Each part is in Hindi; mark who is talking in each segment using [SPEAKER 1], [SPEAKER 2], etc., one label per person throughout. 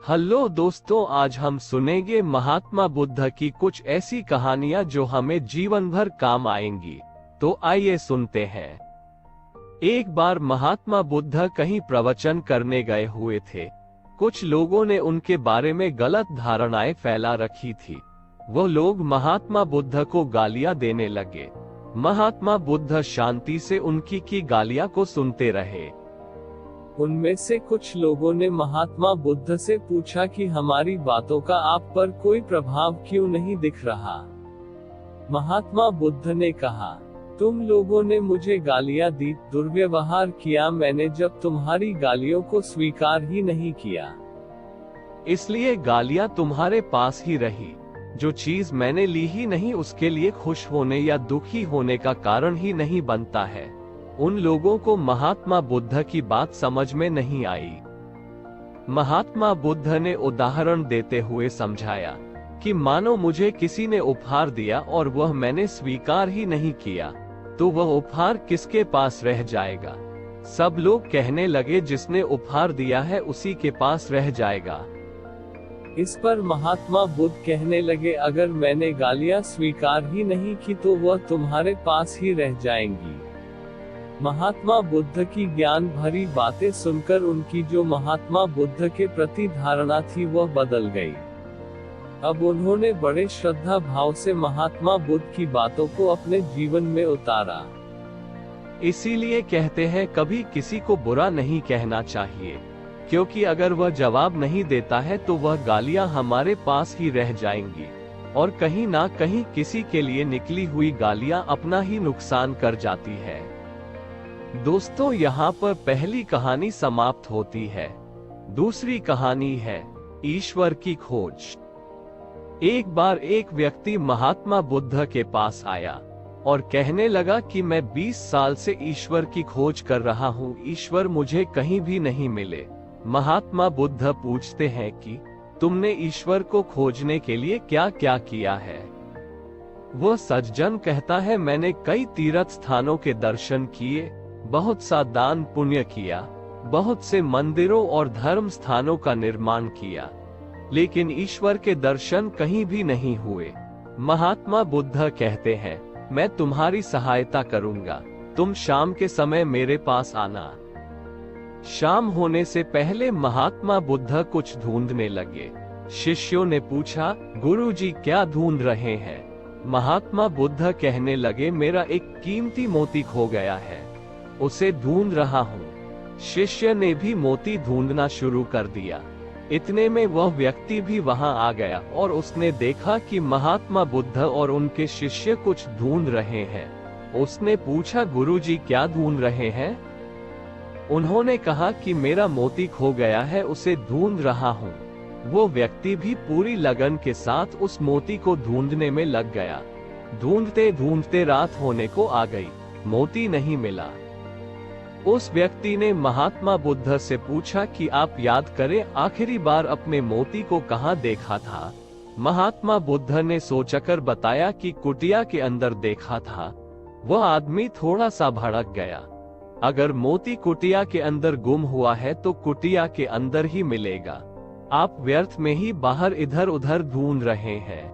[SPEAKER 1] हेलो दोस्तों, आज हम सुनेंगे महात्मा बुद्ध की कुछ ऐसी कहानियां जो हमें जीवन भर काम आएंगी। तो आइए सुनते हैं। एक बार महात्मा बुद्ध कहीं प्रवचन करने गए हुए थे। कुछ लोगों ने उनके बारे में गलत धारणाएं फैला रखी थी। वो लोग महात्मा बुद्ध को गालियां देने लगे। महात्मा बुद्ध शांति से उनकी की गालियां को सुनते रहे। उनमें से कुछ लोगों ने महात्मा बुद्ध से पूछा कि हमारी बातों का आप पर कोई प्रभाव क्यों नहीं दिख रहा। महात्मा बुद्ध ने कहा, तुम लोगों ने मुझे गालियां दी, दुर्व्यवहार किया, मैंने जब तुम्हारी गालियों को स्वीकार ही नहीं किया, इसलिए गालियां तुम्हारे पास ही रही। जो चीज मैंने ली ही नहीं उसके लिए खुश होने या दुखी होने का कारण ही नहीं बनता है। उन लोगों को महात्मा बुद्ध की बात समझ में नहीं आई। महात्मा बुद्ध ने उदाहरण देते हुए समझाया कि मानो मुझे किसी ने उपहार दिया और वह मैंने स्वीकार ही नहीं किया, तो वह उपहार किसके पास रह जाएगा। सब लोग कहने लगे, जिसने उपहार दिया है उसी के पास रह जाएगा। इस पर महात्मा बुद्ध कहने लगे, अगर मैंने गालियां स्वीकार ही नहीं की तो वह तुम्हारे पास ही रह जाएंगी। महात्मा बुद्ध की ज्ञान भरी बातें सुनकर उनकी जो महात्मा बुद्ध के प्रति धारणा थी वह बदल गई। अब उन्होंने बड़े श्रद्धा भाव से महात्मा बुद्ध की बातों को अपने जीवन में उतारा। इसीलिए कहते हैं, कभी किसी को बुरा नहीं कहना चाहिए, क्योंकि अगर वह जवाब नहीं देता है तो वह गालियां हमारे पास ही रह जाएंगी और कहीं ना कहीं किसी के लिए निकली हुई गालियां अपना ही नुकसान कर जाती है। दोस्तों, यहाँ पर पहली कहानी समाप्त होती है। दूसरी कहानी है ईश्वर की खोज। एक बार एक व्यक्ति महात्मा बुद्ध के पास आया और कहने लगा कि मैं 20 साल से ईश्वर की खोज कर रहा हूँ, ईश्वर मुझे कहीं भी नहीं मिले। महात्मा बुद्ध पूछते हैं कि तुमने ईश्वर को खोजने के लिए क्या क्या किया है। वह सज्जन कहता है, मैंने कई तीर्थ स्थानों के दर्शन किए, बहुत सा दान पुण्य किया, बहुत से मंदिरों और धर्म स्थानों का निर्माण किया, लेकिन ईश्वर के दर्शन कहीं भी नहीं हुए। महात्मा बुद्ध कहते हैं, मैं तुम्हारी सहायता करूंगा, तुम शाम के समय मेरे पास आना। शाम होने से पहले महात्मा बुद्ध कुछ ढूंढने लगे। शिष्यों ने पूछा, गुरुजी क्या ढूंढ रहे हैं। महात्मा बुद्ध कहने लगे, मेरा एक कीमती मोती खो गया है, उसे ढूंढ रहा हूँ। शिष्य ने भी मोती ढूंढना शुरू कर दिया। इतने में वह व्यक्ति भी वहां आ गया और उसने देखा कि महात्मा बुद्ध और उनके शिष्य कुछ ढूंढ रहे हैं। उसने पूछा, गुरुजी क्या ढूंढ रहे हैं। उन्होंने कहा कि मेरा मोती खो गया है, उसे ढूंढ रहा हूँ। वो व्यक्ति भी पूरी लगन के साथ उस मोती को ढूंढने में लग गया। ढूंढते ढूंढते रात होने को आ गई, मोती नहीं मिला। उस व्यक्ति ने महात्मा बुद्ध से पूछा कि आप याद करें, आखिरी बार अपने मोती को कहाँ देखा था। महात्मा बुद्ध ने सोचकर बताया कि कुटिया के अंदर देखा था। वह आदमी थोड़ा सा भड़क गया। अगर मोती कुटिया के अंदर गुम हुआ है तो कुटिया के अंदर ही मिलेगा। आप व्यर्थ में ही बाहर इधर उधर ढूंढ रहे हैं,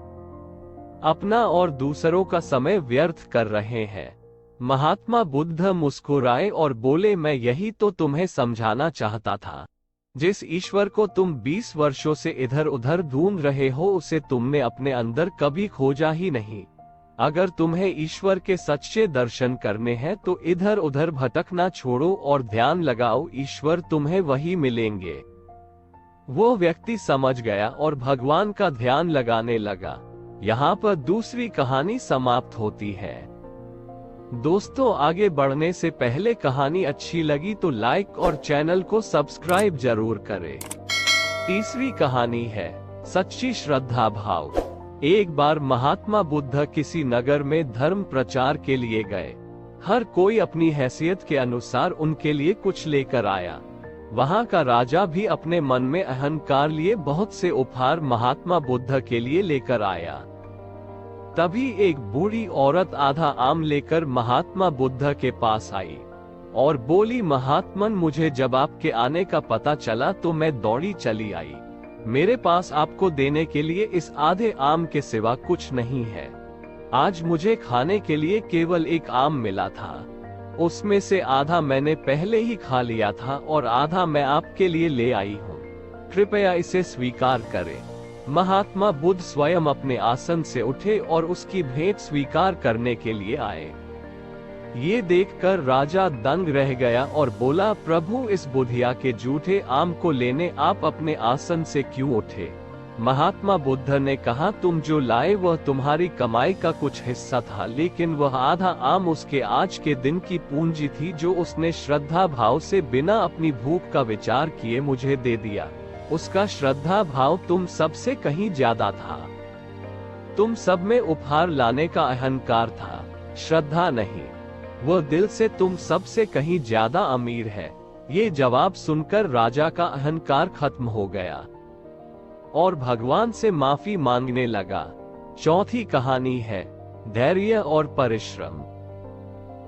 [SPEAKER 1] अपना और दूसरों का समय व्यर्थ कर रहे हैं। महात्मा बुद्ध मुस्कुराए और बोले, मैं यही तो तुम्हें समझाना चाहता था। जिस ईश्वर को तुम 20 वर्षों से इधर उधर ढूंढ रहे हो उसे तुमने अपने अंदर कभी खोजा ही नहीं। अगर तुम्हें ईश्वर के सच्चे दर्शन करने हैं तो इधर उधर भटकना छोड़ो और ध्यान लगाओ, ईश्वर तुम्हें वही मिलेंगे। वो व्यक्ति समझ गया और भगवान का ध्यान लगाने लगा। यहाँ पर दूसरी कहानी समाप्त होती है। दोस्तों, आगे बढ़ने से पहले कहानी अच्छी लगी तो लाइक और चैनल को सब्सक्राइब जरूर करें। तीसरी कहानी है सच्ची श्रद्धा भाव। एक बार महात्मा बुद्ध किसी नगर में धर्म प्रचार के लिए गए। हर कोई अपनी हैसियत के अनुसार उनके लिए कुछ लेकर आया। वहां का राजा भी अपने मन में अहंकार लिए बहुत से उपहार महात्मा बुद्ध के लिए लेकर आया। तभी एक बूढ़ी औरत आधा आम लेकर महात्मा बुद्ध के पास आई और बोली, महात्मन, मुझे जब आपके आने का पता चला तो मैं दौड़ी चली आई। मेरे पास आपको देने के लिए इस आधे आम के सिवा कुछ नहीं है। आज मुझे खाने के लिए केवल एक आम मिला था। उसमें से आधा मैंने पहले ही खा लिया था और आधा मैं आपके लिए ले आई हूँ। कृपया इसे स्वीकार करें। महात्मा बुद्ध स्वयं अपने आसन से उठे और उसकी भेंट स्वीकार करने के लिए आए। ये देखकर राजा दंग रह गया और बोला, प्रभु, इस बुधिया के जूठे आम को लेने आप अपने आसन से क्यों उठे? महात्मा बुद्ध ने कहा, तुम जो लाए वह तुम्हारी कमाई का कुछ हिस्सा था, लेकिन वह आधा आम उसके आज के दिन की पूंजी थी जो उसने श्रद्धा भाव से बिना अपनी भूख का विचार किए मुझे दे दिया। उसका श्रद्धा भाव तुम सबसे कहीं ज्यादा था। तुम सब में उपहार लाने का अहंकार था, श्रद्धा नहीं। वह दिल से तुम सबसे कहीं ज्यादा अमीर है। ये जवाब सुनकर राजा का अहंकार खत्म हो गया और भगवान से माफी मांगने लगा। चौथी कहानी है धैर्य और परिश्रम।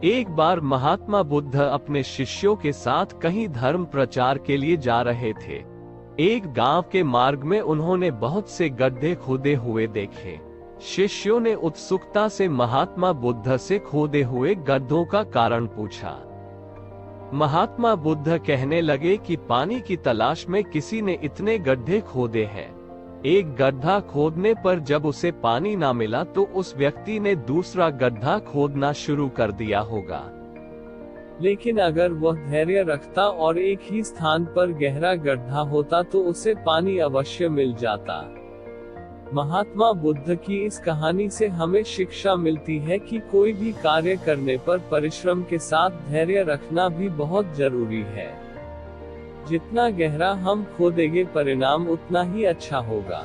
[SPEAKER 1] एक बार महात्मा बुद्ध अपने शिष्यों के साथ कहीं धर्म प्रचार के लिए जा रहे थे। एक गांव के मार्ग में उन्होंने बहुत से गड्ढे खोदे हुए देखे। शिष्यों ने उत्सुकता से महात्मा बुद्ध से खोदे हुए गड्ढों का कारण पूछा। महात्मा बुद्ध कहने लगे कि पानी की तलाश में किसी ने इतने गड्ढे खोदे हैं। एक गड्ढा खोदने पर जब उसे पानी ना मिला तो उस व्यक्ति ने दूसरा गड्ढा खोदना शुरू कर दिया होगा। लेकिन अगर वह धैर्य रखता और एक ही स्थान पर गहरा गड्ढा होता तो उसे पानी अवश्य मिल जाता। महात्मा बुद्ध की इस कहानी से हमें शिक्षा मिलती है कि कोई भी कार्य करने पर परिश्रम के साथ धैर्य रखना भी बहुत जरूरी है। जितना गहरा हम खोदेंगे परिणाम उतना ही अच्छा होगा।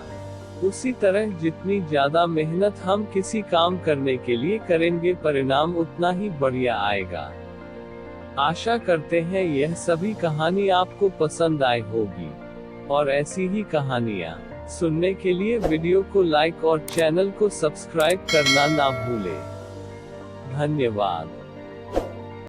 [SPEAKER 1] उसी तरह जितनी ज्यादा मेहनत हम किसी काम करने के लिए करेंगे परिणाम उतना ही बढ़िया आएगा। आशा करते हैं यह सभी कहानी आपको पसंद आई होगी और ऐसी ही कहानियाँ सुनने के लिए वीडियो को लाइक और चैनल को सब्सक्राइब करना ना भूलें। धन्यवाद।